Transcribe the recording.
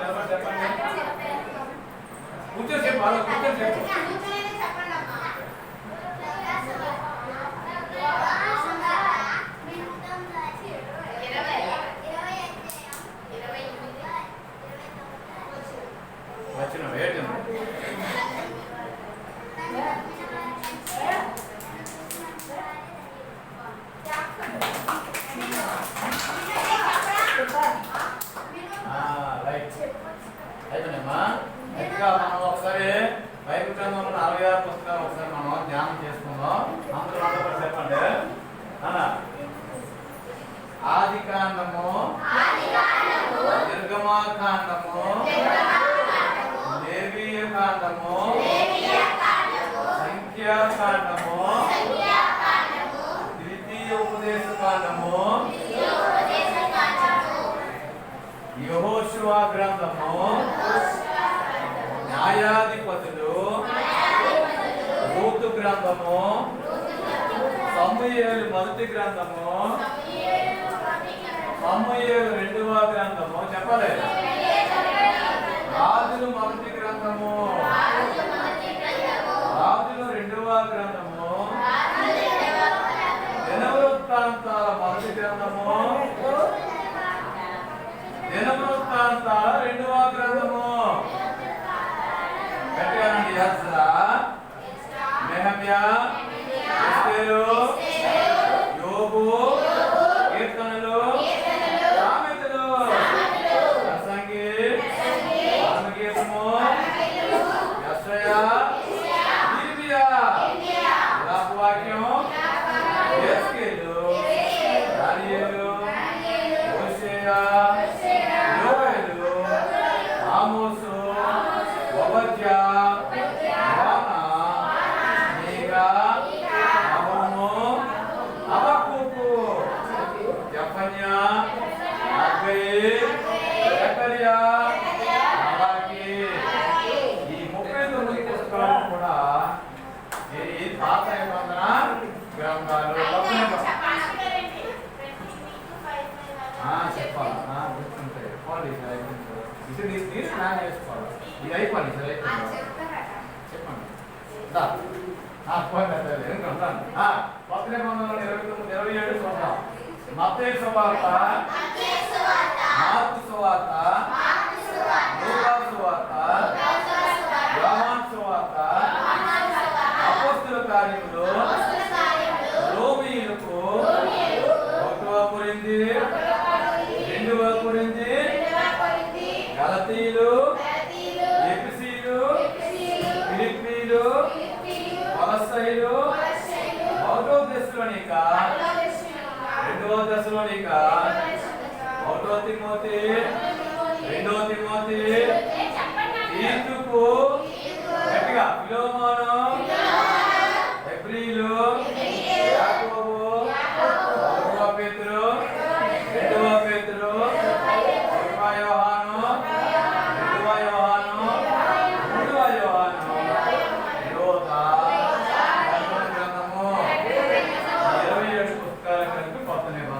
చెప్పండి. కూర్చొని చెప్పు, బాగా కూర్చొని చెప్పు. వచ్చిన ఏంటి అయిపోయినమ్మా. ఇంకా మనం ఒకసారి బైబిల్ గ్రంథంలో 66 పుస్తకాలు ఒకసారి మనం ధ్యానం చేసుకుందాం. అందరూ కూడా చెప్పండి. ఆది కాండము, నిర్గమాకాండము, లేవీయ కాండము, సంఖ్యాకాండము, ద్వితీయ ఉపదేశ కాండము, యెహోషువ గ్రంథము, న్యాయాధిపతులు, రూతు గ్రంథము, సమూయేలు మొదటి గ్రంథము, సమూయేలు రెండవ గ్రంథము, చెప్పలే రాజులు మొదటి గ్రంథము, రాజులు రెండవ గ్రంథము, దినవృత్తాంతాల మొదటి గ్రంథము, దినవృత్తాంతాల రెండవ గ్రంథము. గట్టిగానండి. యెజ్రా, నెహెమ్యా, ఎస్తేరు, యోబు, కీర్తనలు, సామెతలు, ప్రసంగి, ఆత్మగీతము, యెషయా, ఇర్మియా, వాక్యం, యెహెజ్కేలు, దానియేలు, హోషేయ, యోవేలు, ఆమోసు, ఓబద్యా, యోనా, మీకా, నహూము, హబక్కూకు, జెఫన్యా, హగ్గయి, జకర్యా, మలాకి. ఈ 39 పుస్తకాలు కూడా ఈ పాత నిబంధన గ్రంథాలు. చెప్పాలి, గుర్తుంటాయి. ఇది స్నాన్ చేసుకోవాలి. ఇది అయిపోయింది సార్, అయిపోయింది. చెప్పండి. కొత్త నిబంధనలు 27 చూద్దాం. మత్తయి సువార్త, మార్కు సువార్త, లూకా సువార్త, యోహాను సువార్త, అపోస్తలుల కార్యములు, రోమీయులకు 1వ కొరింథీ, 2వ కొరింథీ, గలతీయులు, ఎఫెసీయులు, ఫిలిప్పీయులు, కొలస్సీయులు, 1వ దెస్సలోనిక, 2వ దెస్సలోనిక, 1వ తిమోతి, 2వ తిమోతి, తీతుకు, గట్టిగా ఫిలోమోను, హెబ్రీలు, యాకోబు, 1వ పేతురు, 2వ పేతురు, 1వ యోహాను, 2వ యోహాను, 3వ యోహాను, యోధా గ్రంథము. 27 పుస్తకాల కలిపి కొత్త నిబంధన.